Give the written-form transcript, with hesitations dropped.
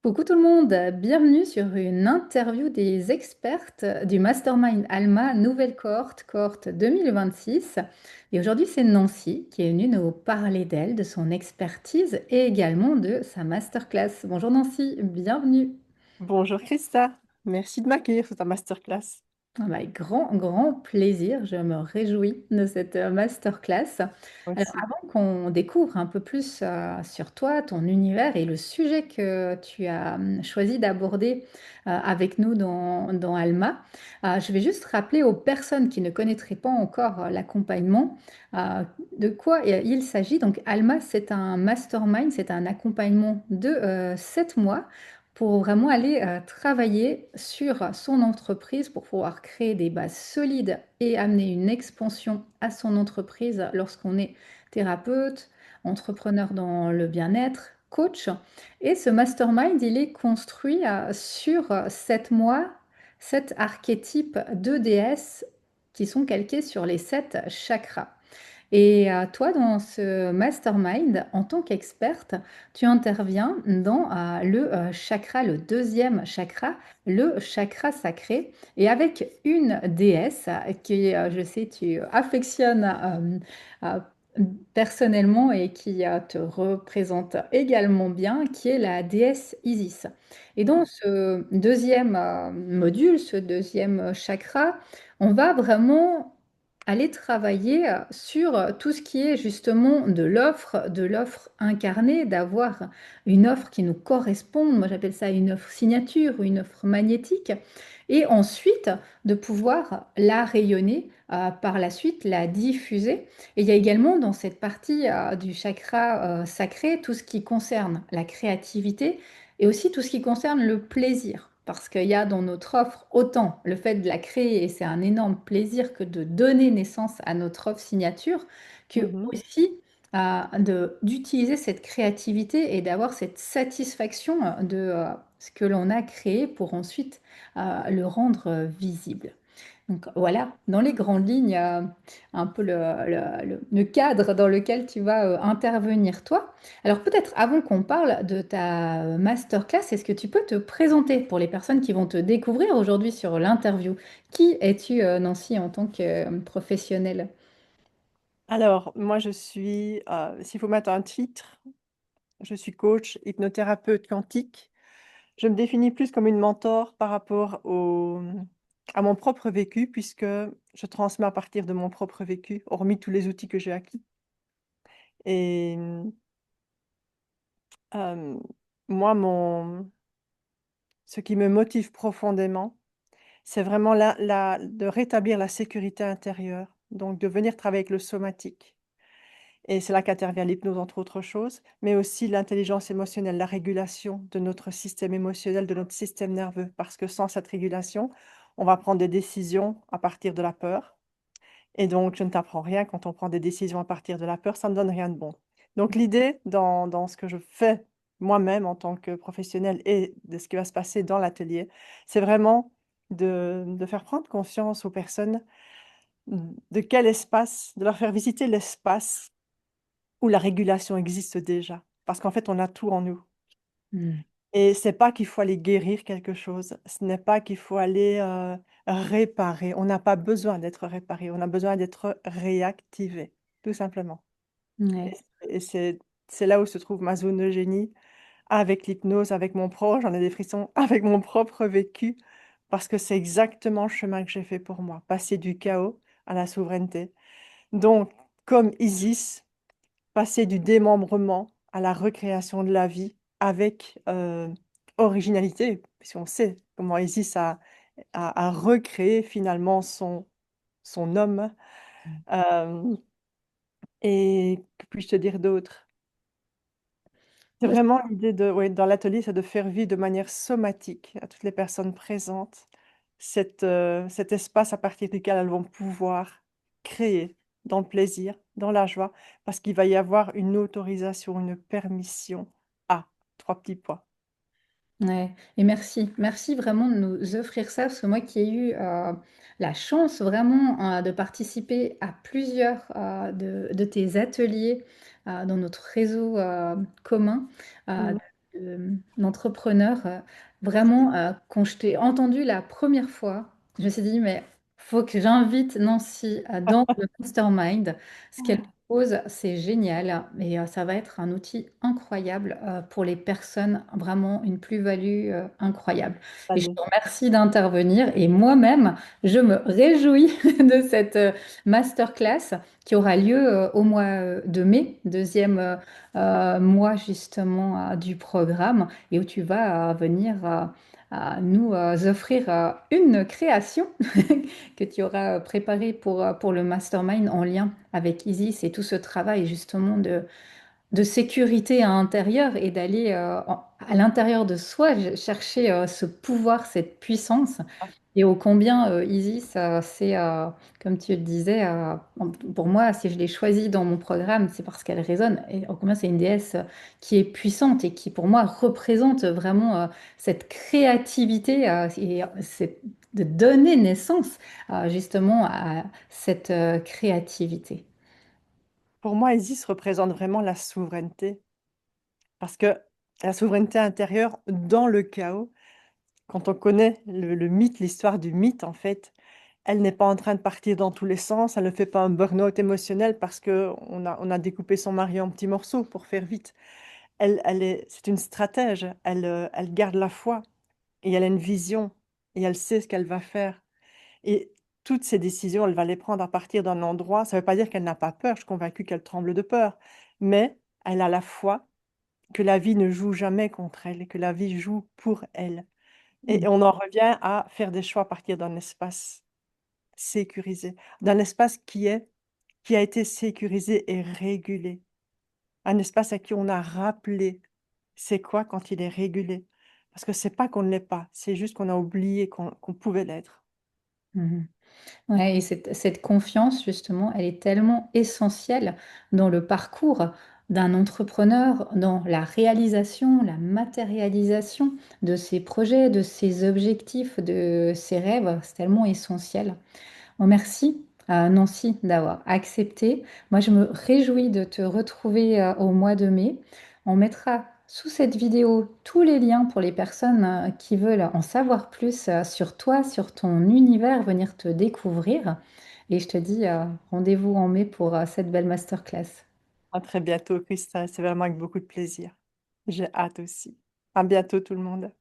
Coucou tout le monde, bienvenue sur une interview des expertes du Mastermind Alma Nouvelle cohorte 2026. Et aujourd'hui, c'est Nancy qui est venue nous parler d'elle, de son expertise et également de sa masterclass. Bonjour Nancy, bienvenue. Bonjour Christa, merci de m'accueillir sur ta masterclass. Ah bah, avec grand plaisir, je me réjouis de cette masterclass. Moi Alors, aussi. avant qu'on découvre un peu plus sur toi, ton univers et le sujet que tu as choisi d'aborder avec nous dans Alma, je vais juste rappeler aux personnes qui ne connaîtraient pas encore l'accompagnement euh, de quoi il s'agit. Donc, Alma, c'est un mastermind, c'est un accompagnement de 7 mois pour vraiment aller travailler sur son entreprise pour pouvoir créer des bases solides et amener une expansion à son entreprise lorsqu'on est thérapeute, entrepreneur dans le bien-être, coach. Et ce mastermind, il est construit sur 7 mois, 7 archétypes de déesses qui sont calqués sur les 7 chakras. Et toi, dans ce mastermind, en tant qu'experte, tu interviens dans le chakra, le deuxième chakra, le chakra sacré, et avec une déesse qui, je sais, tu affectionnes personnellement et qui te représente également bien, qui est la déesse Isis. Et dans ce deuxième module, ce deuxième chakra, on va vraiment aller travailler sur tout ce qui est justement de l'offre incarnée, d'avoir une offre qui nous corresponde. Moi, j'appelle ça une offre signature ou une offre magnétique. Et ensuite, de pouvoir la rayonner par la suite, la diffuser. Et il y a également dans cette partie du chakra sacré tout ce qui concerne la créativité et aussi tout ce qui concerne le plaisir. Parce qu'il y a dans notre offre autant le fait de la créer, et c'est un énorme plaisir que de donner naissance à notre offre signature, que Mhm. aussi d'utiliser cette créativité et d'avoir cette satisfaction de ce que l'on a créé pour ensuite le rendre visible. Donc voilà, dans les grandes lignes, un peu le cadre dans lequel tu vas intervenir toi. Alors peut-être avant qu'on parle de ta masterclass, est-ce que tu peux te présenter pour les personnes qui vont te découvrir aujourd'hui sur l'interview? Qui es-tu, Nancy, en tant que professionnelle? Alors, moi je suis, s'il faut mettre un titre, je suis coach, hypnothérapeute quantique. Je me définis plus comme une mentor par rapport à mon propre vécu, puisque je transmets à partir de mon propre vécu, hormis tous les outils que j'ai acquis. Et euh, moi, ce qui me motive profondément, c'est vraiment de rétablir la sécurité intérieure, donc de venir travailler avec le somatique. Et c'est là qu'intervient l'hypnose, entre autres choses, mais aussi l'intelligence émotionnelle, la régulation de notre système émotionnel, de notre système nerveux. Parce que sans cette régulation, on va prendre des décisions à partir de la peur. Et donc, je ne t'apprends rien quand on prend des décisions à partir de la peur, ça ne donne rien de bon. Donc, l'idée dans ce que je fais moi-même en tant que professionnelle et de ce qui va se passer dans l'atelier, c'est vraiment de faire prendre conscience aux personnes de quel espace, de leur faire visiter l'espace où la régulation existe déjà, parce qu'en fait, on a tout en nous Hmm. et c'est pas qu'il faut aller guérir quelque chose, ce n'est pas qu'il faut aller, réparer. On n'a pas besoin d'être réparé, on a besoin d'être réactivé, tout simplement et Ouais. c'est là où se trouve ma zone de génie avec l'hypnose, avec mon proche, j'en ai des frissons, avec mon propre vécu, parce que c'est exactement le chemin que j'ai fait pour moi, passer du chaos à la souveraineté. Donc comme Isis, passer du démembrement à la recréation de la vie avec, originalité, puisqu'on sait comment Isis a recréé finalement son homme, hem et que puis-je te dire d'autre? C'est vraiment l'idée de oui, dans l'atelier, c'est de faire vivre de manière somatique à toutes les personnes présentes cet espace à partir duquel elles vont pouvoir créer dans le plaisir, dans la joie, parce qu'il va y avoir une autorisation, une permission à 3 petits points. Ouais, et merci. Merci vraiment de nous offrir ça, parce que moi qui ai eu la chance vraiment de participer à plusieurs de tes ateliers dans notre réseau commun, Mmh. d'entrepreneur. Vraiment, quand je t'ai entendu la première fois, je me suis dit, mais faut que j'invite Nancy dans le mastermind. Ce qu'elle propose, c'est génial et ça va être un outil incroyable pour les personnes, vraiment une plus-value incroyable. Et je Allez, te remercie d'intervenir et moi-même, je me réjouis de cette masterclass qui aura lieu au mois de mai, deuxième mois justement du programme et où tu vas venir nous offrir une création que tu auras préparée pour le mastermind en lien avec Isis et tout ce travail justement de sécurité à l'intérieur et d'aller à l'intérieur de soi chercher ce pouvoir, cette puissance. Et ô combien Isis, c'est, comme tu le disais, pour moi, si je l'ai choisie dans mon programme, c'est parce qu'elle résonne. Et ô combien c'est une déesse qui est puissante et qui, pour moi, représente vraiment cette créativité de donner naissance justement à cette créativité. pour moi, Isis représente vraiment la souveraineté. Parce que la souveraineté intérieure dans le chaos, quand on connaît le mythe, l'histoire du mythe, en fait, elle n'est pas en train de partir dans tous les sens, elle ne fait pas un burn-out émotionnel parce qu'on a découpé son mari en petits morceaux pour faire vite. C'est une stratège, elle garde la foi et elle a une vision et elle sait ce qu'elle va faire. Et toutes ces décisions, elle va les prendre à partir d'un endroit. Ça ne veut pas dire qu'elle n'a pas peur, je suis convaincue qu'elle tremble de peur, mais elle a la foi que la vie ne joue jamais contre elle et que la vie joue pour elle. Et on en revient à faire des choix à partir d'un espace sécurisé, d'un espace qui a été sécurisé et régulé, un espace à qui on a rappelé c'est quoi quand il est régulé. Parce que c'est pas qu'on ne l'est pas, c'est juste qu'on a oublié qu'on pouvait l'être. Mhm. Ouais, et cette confiance, justement, elle est tellement essentielle dans le parcours d'un entrepreneur, dans la réalisation, la matérialisation de ses projets, de ses objectifs, de ses rêves. C'est tellement essentiel. Bon, merci à Nancy d'avoir accepté. Moi, je me réjouis de te retrouver au mois de mai. On mettra sous cette vidéo tous les liens pour les personnes qui veulent en savoir plus sur toi, sur ton univers, venir te découvrir. Et je te dis rendez-vous en mai pour cette belle masterclass. À très bientôt, Christa, c'est vraiment avec beaucoup de plaisir. J'ai hâte aussi. À bientôt tout le monde.